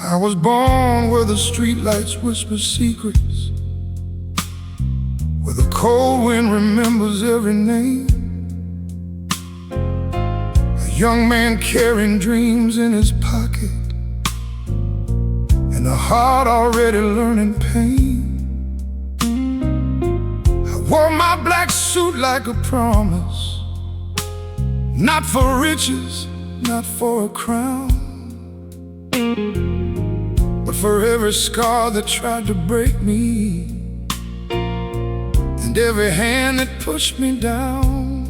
I was born where the streetlights whisper secrets, where the cold wind remembers every name. A young man carrying dreams in his pocket, and a heart already learning pain. I wore my black suit like a promise, not for riches, not for a crown, but for every scar that tried to break me, and every hand that pushed me down.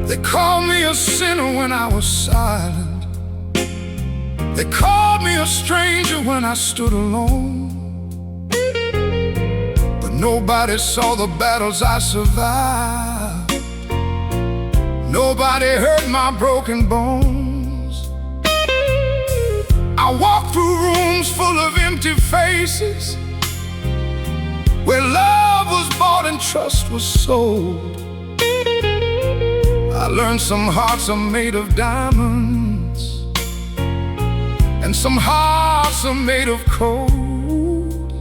They called me a sinner when I was silent. They called me a stranger when I stood alone. But nobody saw the battles I survived. Nobody heard my broken bones. I walked through rooms full of empty faces, where love was bought and trust was sold. I learned some hearts are made of diamonds, and some hearts are made of cold.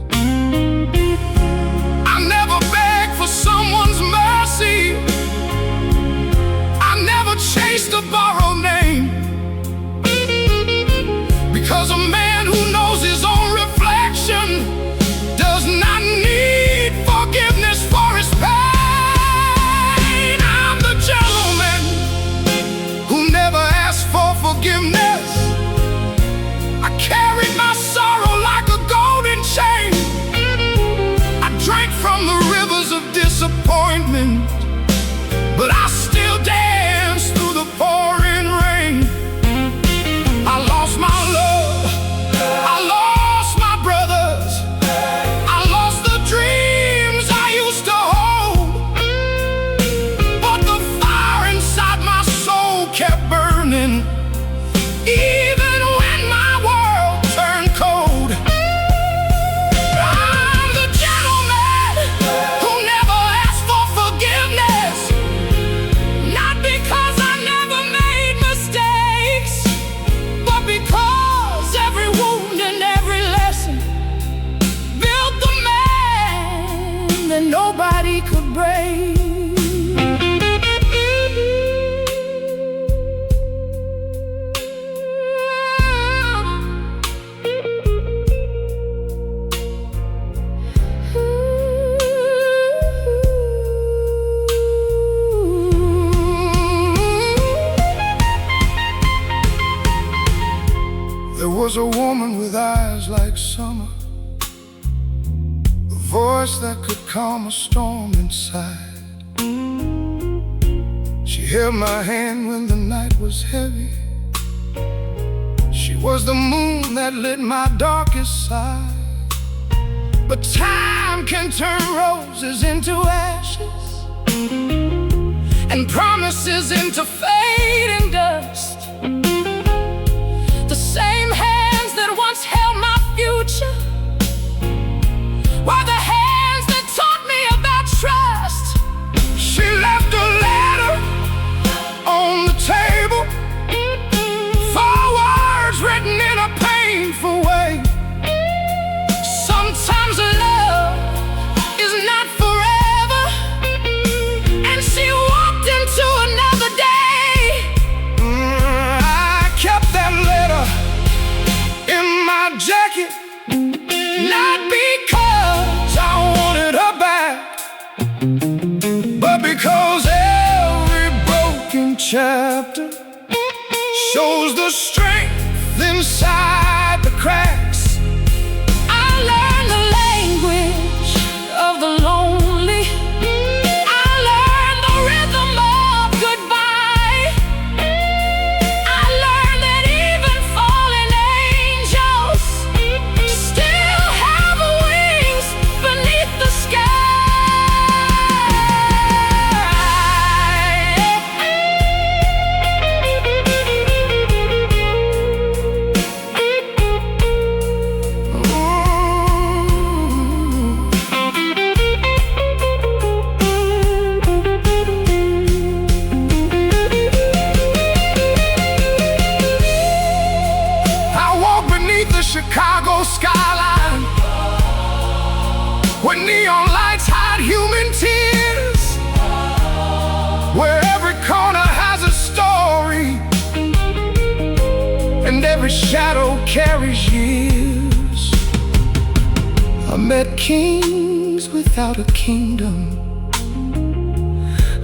I never begged for someone's mercy. I never chased a borrowed name, because a man who knows his own reflection does not need forgiveness for his pain. I'm the gentleman who never asked for forgiveness. I carried my sorrow like a golden chain. I drank from the rivers of disappointment, but I still dance through the pouring rain. I lost my love, I lost my brothers, I lost the dreams I used to hold, but the fire inside my soul kept burning, even when my world turned cold. I'm the gentleman who never asked for forgiveness, not because I never made mistakes, but because every wound and every lesson built the man that nobody could break. There was a woman with eyes like summer, a voice that could calm a storm inside. She held my hand when the night was heavy. She was the moon that lit my darkest side. But time can turn roses into ashes, and promises into fading dust. The same hands that once held my future were the hands that taught me about trust. She left a letter on the table, 4 words written in a painful way. Sometimes love is not forever, and she walked into another day. I kept that letter in my jacket, not because I wanted her back, but because every broken chapter shows the strength inside the cracks. I learned the language of the lonely. I learned the rhythm of goodbye. I learned that even fallen angels Chicago skyline, where neon lights hide human tears, where every corner has a story, and every shadow carries years. I met kings without a kingdom,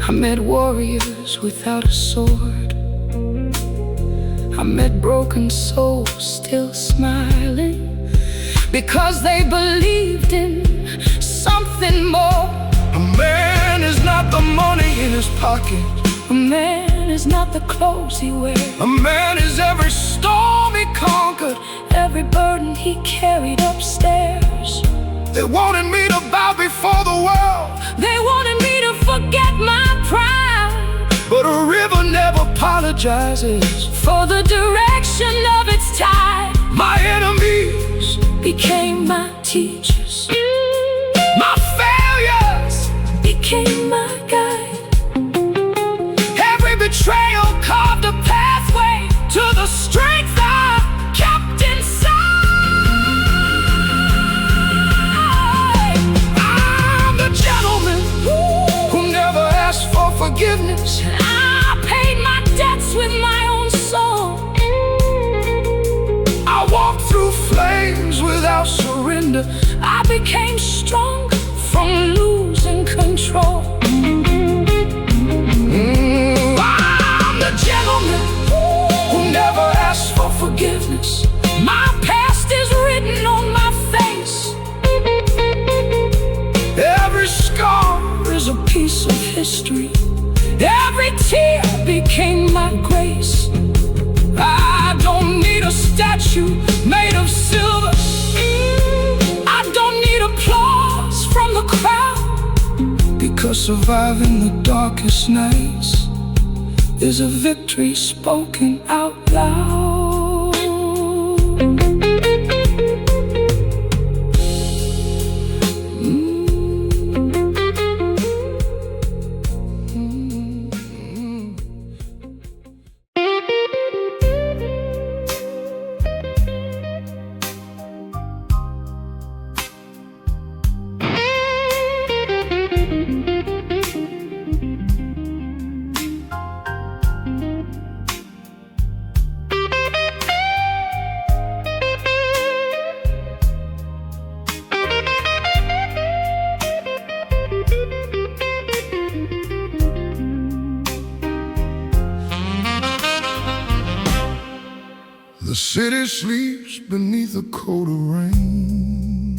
I met warriors without a sword, I met broken souls still smiling because they believed in something more. A man is not the money in his pocket, a man is not the clothes he wears, a man is every storm he conquered, every burden he carried upstairs. They wanted me to bow before the world, they wanted me to forget my pride, but a river never apologizes for the direction of its tide. My enemies became my teachers, my failures became my guide. Every betrayal carved a pathway to the strength I kept inside. I'm the gentleman who never asked for forgiveness. I paid my debts with my own soul. I walked through flames without surrender. I became strong from losing control. I'm the gentleman who never asked for forgiveness. My past is written on my face. Every scar is a piece of history. Every tear became my grace. I don't need a statue made of silver, I don't need applause from the crowd, because surviving the darkest nights is a victory spoken out loud. The city sleeps beneath a coat of rain.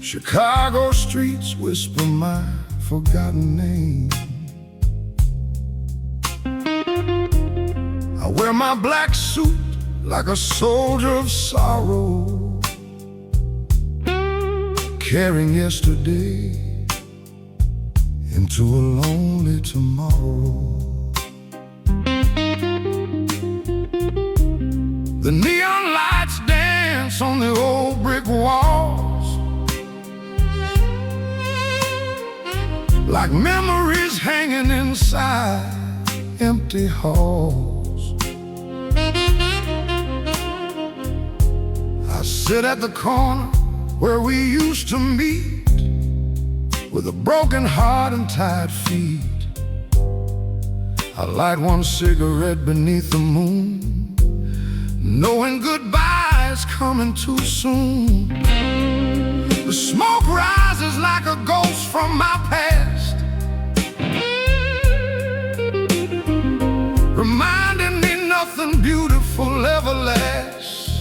Chicago streets whisper my forgotten name. I wear my black suit like a soldier of sorrow, carrying yesterday into a lonely tomorrow. The neon lights dance on the old brick walls, like memories hanging inside empty halls. I sit at the corner where we used to meet, with a broken heart and tired feet. I light one cigarette beneath the moon, knowing goodbye is coming too soon. The smoke rises like a ghost from my past, reminding me nothing beautiful ever lasts.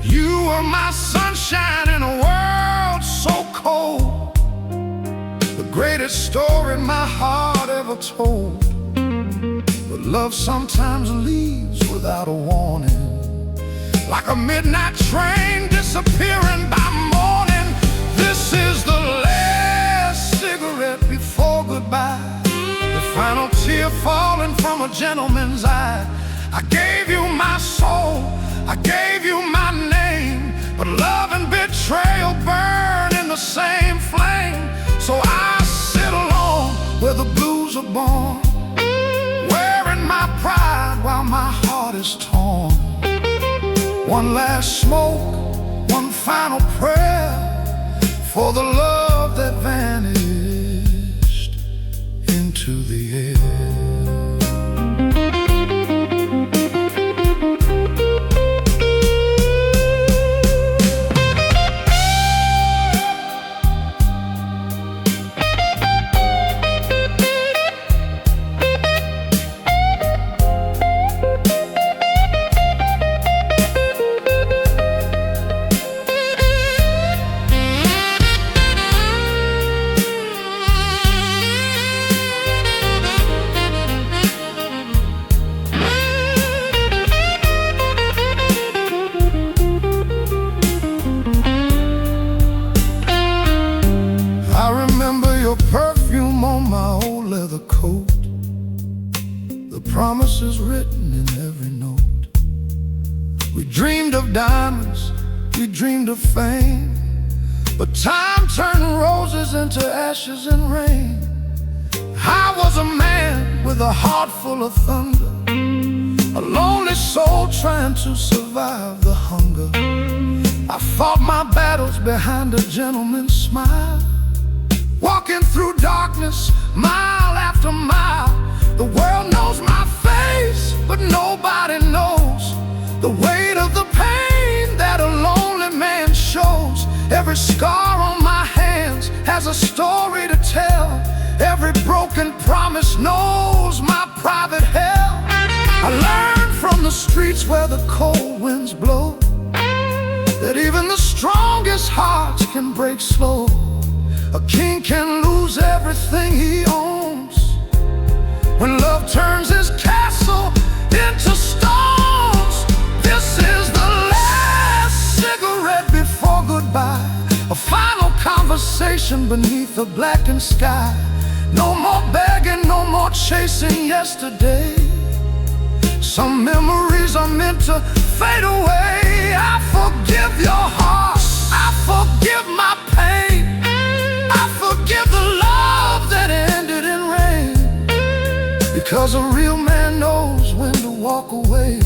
You were my sunshine in a world so cold, the greatest story my heart ever told. But love sometimes leaves without a warning, like a midnight train disappearing by morning. This is the last cigarette before goodbye, the final tear falling from a gentleman's eye. I gave you my soul, I gave you my name, but love and betrayal burn in the same flame. So I sit alone where the blues are born, wearing my now my heart is torn. One last smoke, one final prayer for the love that vanished into the air. Perfume on my old leather coat, the promises written in every note. We dreamed of diamonds, we dreamed of fame, but time turned roses into ashes and rain. I was a man with a heart full of thunder, a lonely soul trying to survive the hunger. I fought my battles behind a gentleman's smile, walking through darkness, mile after mile. The world knows my face, but nobody knows the weight of the pain that a lonely man shows. Every scar on my hands has a story to tell. Every broken promise knows my private hell. I learned from the streets where the cold winds blow that even the strongest hearts can break slow. A king can lose everything he owns when love turns his castle into stones. This is the last cigarette before goodbye, a final conversation beneath a blackened sky. No more begging, no more chasing yesterday. Some memories are meant to fade away. I forgive your heart, I forgive my pain, forgive the love that ended in rain, because a real man knows when to walk away,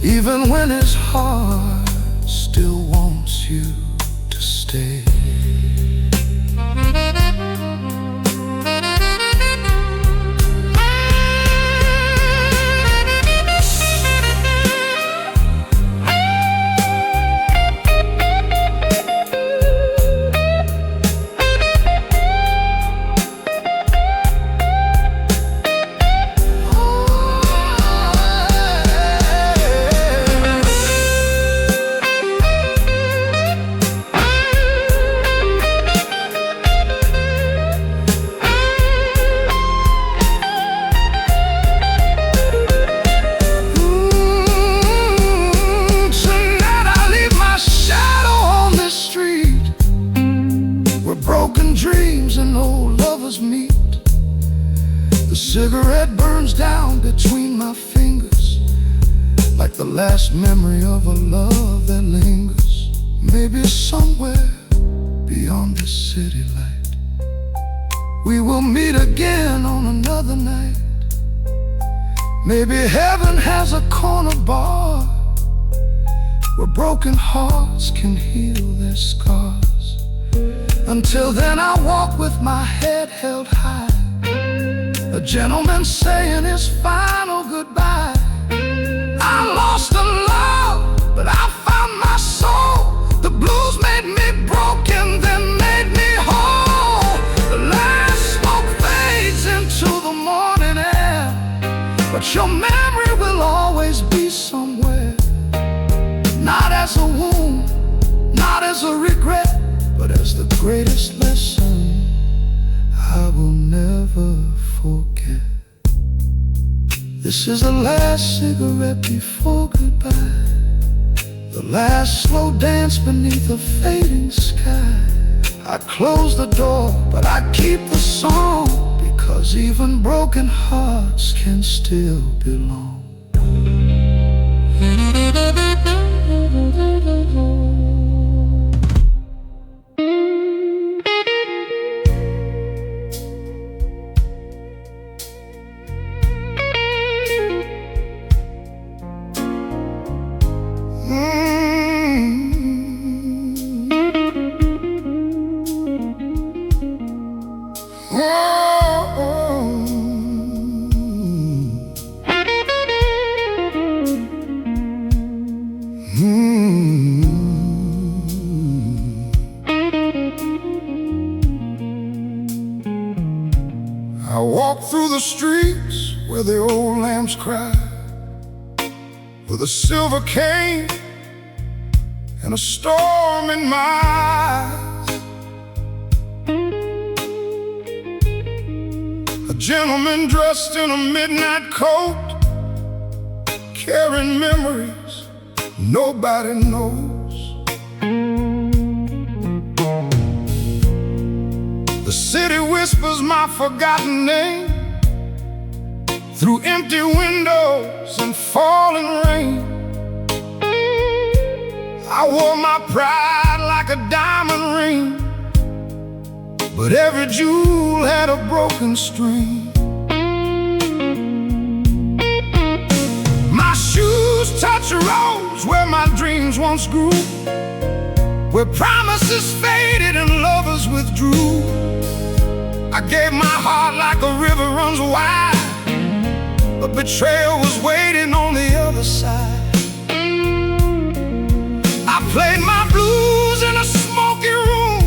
even when his heart still wants you to stay. Dreams and old lovers meet. The cigarette burns down between my fingers, like the last memory of a love that lingers. Maybe somewhere beyond this city light, we will meet again on another night. Maybe heaven has a corner bar where broken hearts can heal their scars. Until then I'll walk with my head held high, a gentleman saying his final goodbye. I lost a love, but I found my soul. The blues made me broken, then made me whole. The last smoke fades into the morning air, but your memory will always be somewhere. Not as a wound, not as a regret, but as the greatest lesson I will never forget. This is the last cigarette before goodbye, the last slow dance beneath a fading sky. I close the door, but I keep the song, because even broken hearts can still belong. walk through the streets where the old lambs cry, with a silver cane and a storm in my eyes. A gentleman dressed in a midnight coat, carrying memories nobody knows. The city whispers my forgotten name through empty windows and falling rain. I wore my pride like a diamond ring, but every jewel had a broken string. My shoes touch roads where my dreams once grew, where promises faded and lovers withdrew. I gave my heart like a river runs wide, but betrayal was waiting on the other side. I played my blues in a smoky room,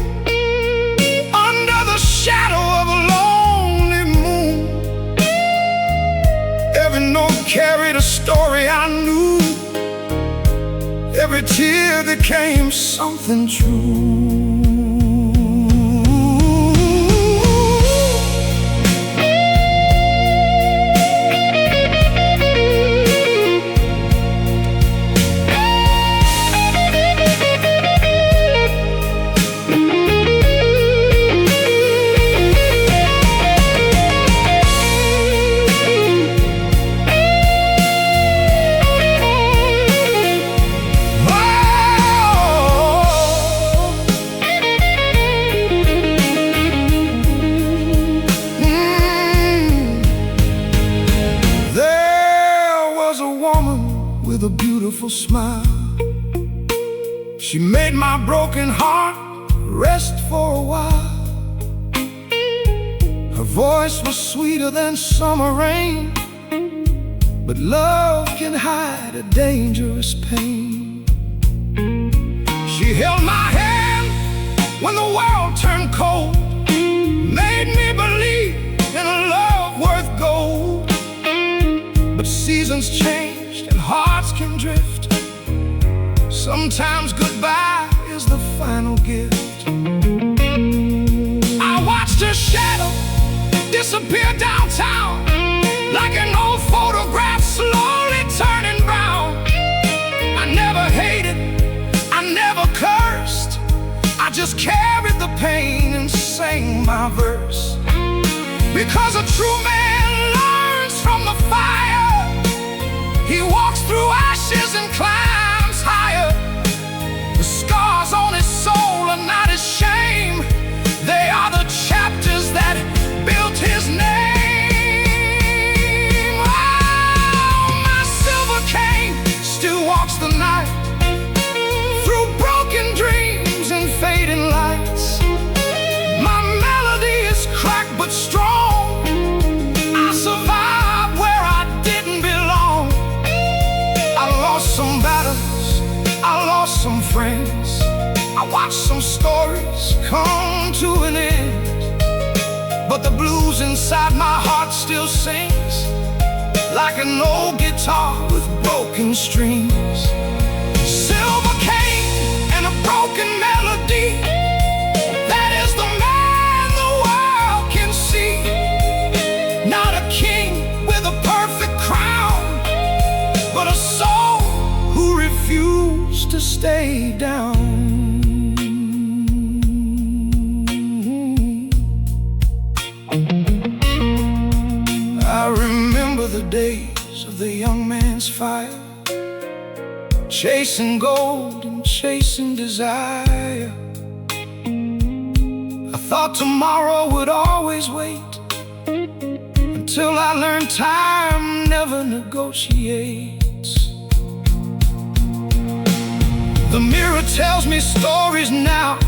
under the shadow of a lonely moon. Every note carried a story I knew, every tear became something true. With a beautiful smile, she made my broken heart rest for a while. Her voice was sweeter than summer rain, but love can hide a dangerous pain. She held my hand when the world turned cold, made me believe in a love worth gold. But seasons change and hearts can drift. Sometimes goodbye is the final gift. I watched her shadow disappear downtown, like an old photograph slowly turning brown. I never hated, I never cursed, I just carried the pain and sang my verse. Because a true man learns from the fire, he walks through ashes and climbs higher. The scars on his soul are not his shame, they are the chapters that built his name. Oh, my silver cane still walks the night, through broken dreams and fading lights. My melody is cracked but strong, I survived where I didn't belong. I lost some battles, I lost some friends, I watched some stories come to an end. But the blues inside my heart still sings, like an old guitar with broken strings. Silver cane and a broken melody, that is the man the world can see. Not a king with a perfect crown, but a soul who refused to stay down. I remember the days of the young man's fire, chasing gold and chasing desire. I thought tomorrow would always wait, until I learned time never negotiates. The mirror tells me stories now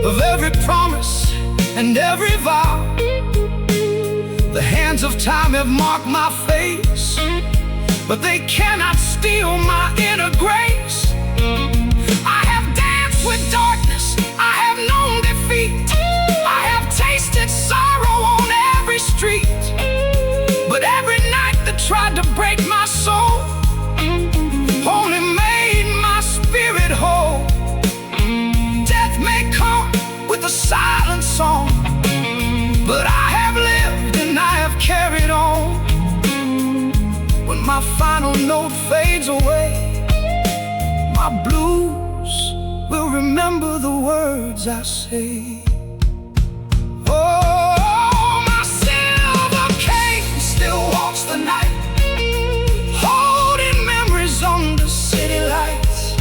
of every promise and every vow. The hands of time have marked my face, but they cannot steal my inner grace. I have danced with darkness, I have known defeat, I have tasted sorrow on every street. break my soul, only made my spirit whole. Death may come with a silent song, but I have lived and I have carried on. When my final note fades away, my blues will remember the words I say. Oh, my silver cane still walks the night, holding memories under city lights.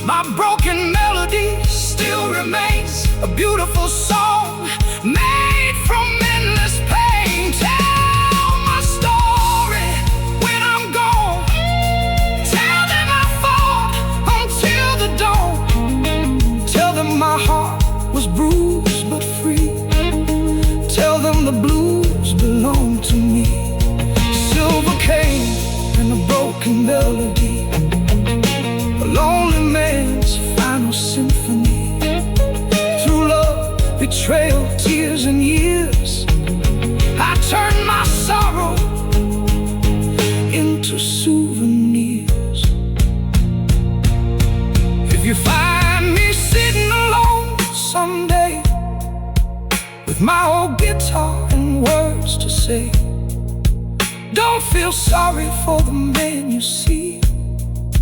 My broken melody still remains a beautiful song made from endless pain. Tell my story when I'm gone, tell them I fought until the dawn, tell them my heart was bruised but free, tell them the blues belong to me. Silver cane and a broken melody, a lonely man's final symphony. Through love, betrayal, tears and years, I turn my sorrow into souvenirs. If you find me sitting alone someday, with my old guitar and words to say, don't feel sorry for the man you see.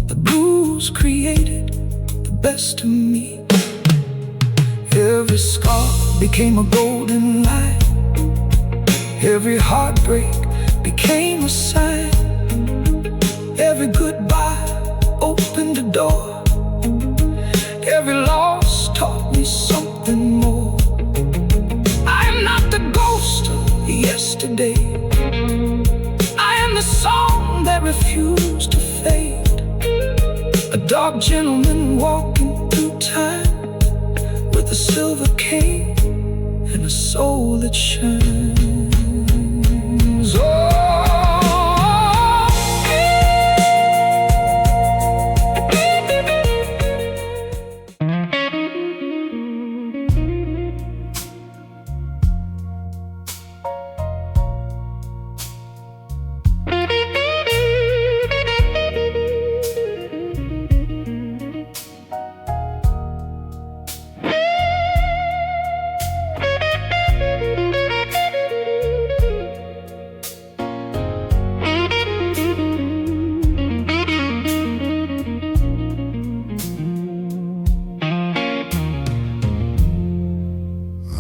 The blues created the best of me. Every scar became a golden line, every heartbreak became a sign, every goodbye opened a door, every loss taught me something more. I am not the ghost of yesterday, I am the song that refused to fade, a dark gentleman walking through time, with a silver cane and a soul that shines. Oh,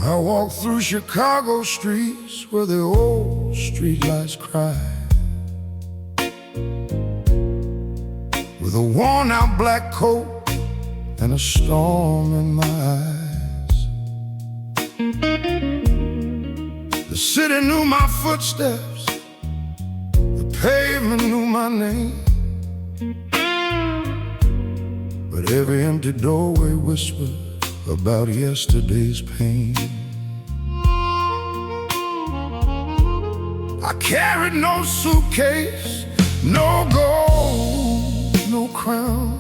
I walk through Chicago streets where the old streetlights cry, with a worn-out black coat and a storm in my eyes. The city knew my footsteps, the pavement knew my name, but every empty doorway whispered about yesterday's pain. I carried no suitcase, no gold, no crown,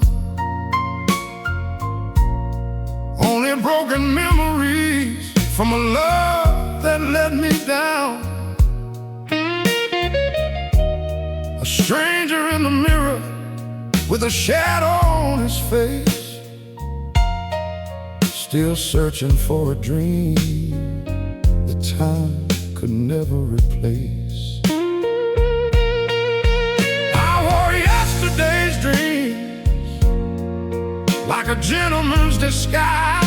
only broken memories from a love that let me down. A stranger in the mirror with a shadow on his face, still searching for a dream that time could never replace. I wore yesterday's dreams like a gentleman's disguise,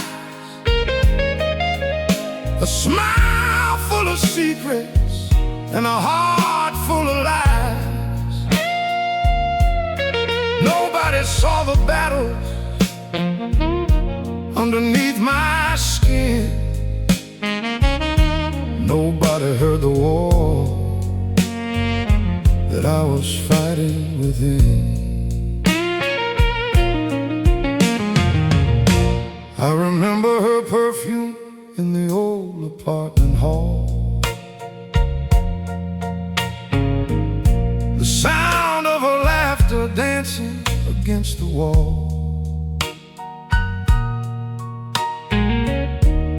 a smile full of secrets and a heart full of lies. Nobody saw the battles underneath my skin, nobody heard the war that I was fighting within. I remember her perfume in the old apartment hall, the sound of her laughter dancing against the wall.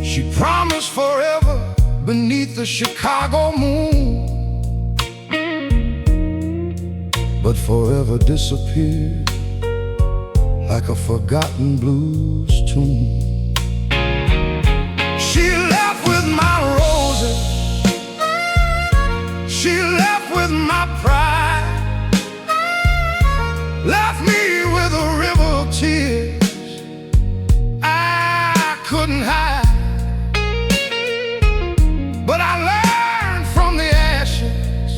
She promised forever beneath the Chicago moon, but forever disappeared like a forgotten blues tune. She left with my roses, she left with my pride, left me with a river of tears I couldn't hide. But I learned from the ashes,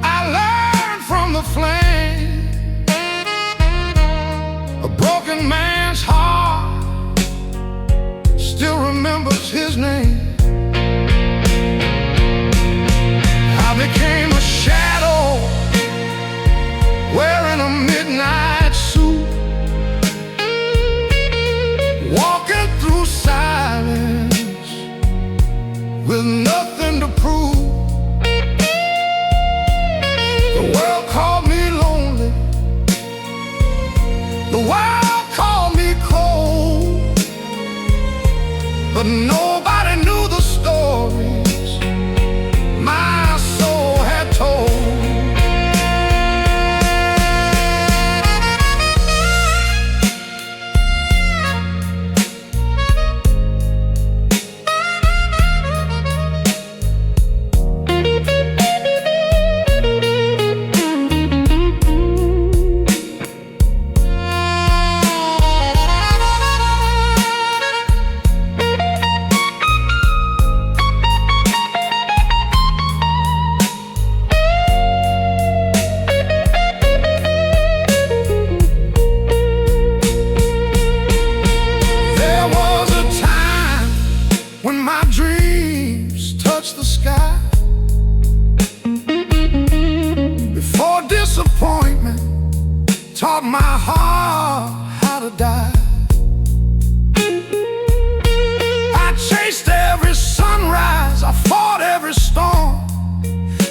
I learned from the flame. A broken man's heart still remembers his name. I became a shadow wearing a midnight suit, walking through silence with nothing to prove. The world called me lonely, the world called me cold, but nobody knew the stories my soul had told. When my dreams touched the sky, before disappointment taught my heart how to die, I chased every sunrise, I fought every storm,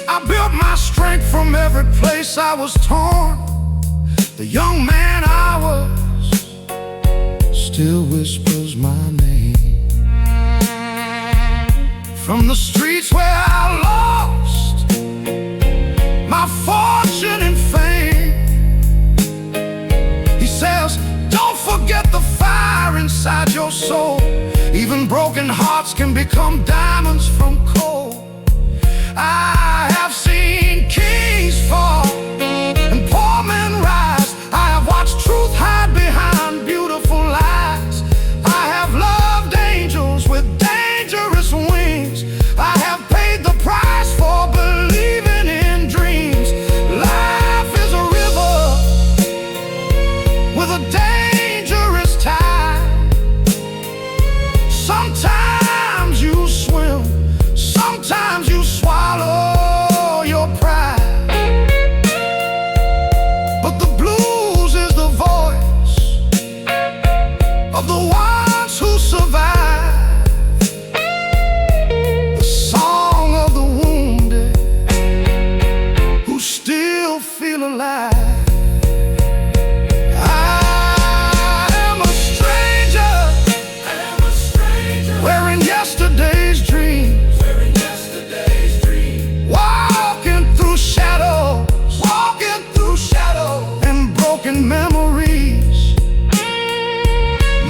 I built my strength from every place I was torn. The young man I was still whispers my name. From the streets where I lost my fortune and fame, he says, don't forget the fire inside your soul. Even broken hearts can become diamonds from coal. I have seen kings fall and poor men rise. I have watched truth hide behind beautiful lies. I have loved angels with dangerous wings. I have paid the price for believing in dreams. Life is a river with a dangerous tide. Sometimes you swim, sometimes you swallow your pride. But the blues is the voice of the ones who survive. Feel alive. I am a stranger, wearing yesterday's dreams, walking through shadows, and broken memories.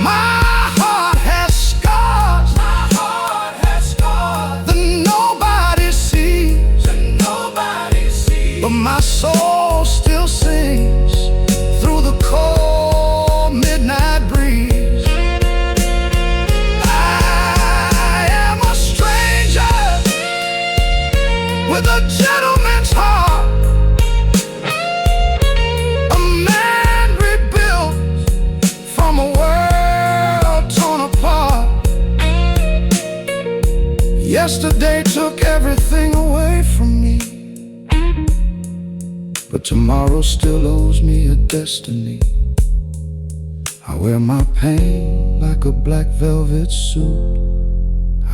My heart has scars, that nobody sees, but my soul still sings through the cold midnight breeze. I am a stranger with a gentleman's heart, a man rebuilt from a world torn apart. Yesterday took everything away from me, but tomorrow still owes me a destiny. I wear my pain like a black velvet suit.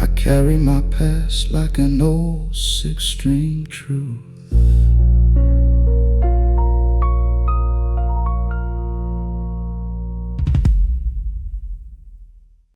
I carry my past like an old six-string truth.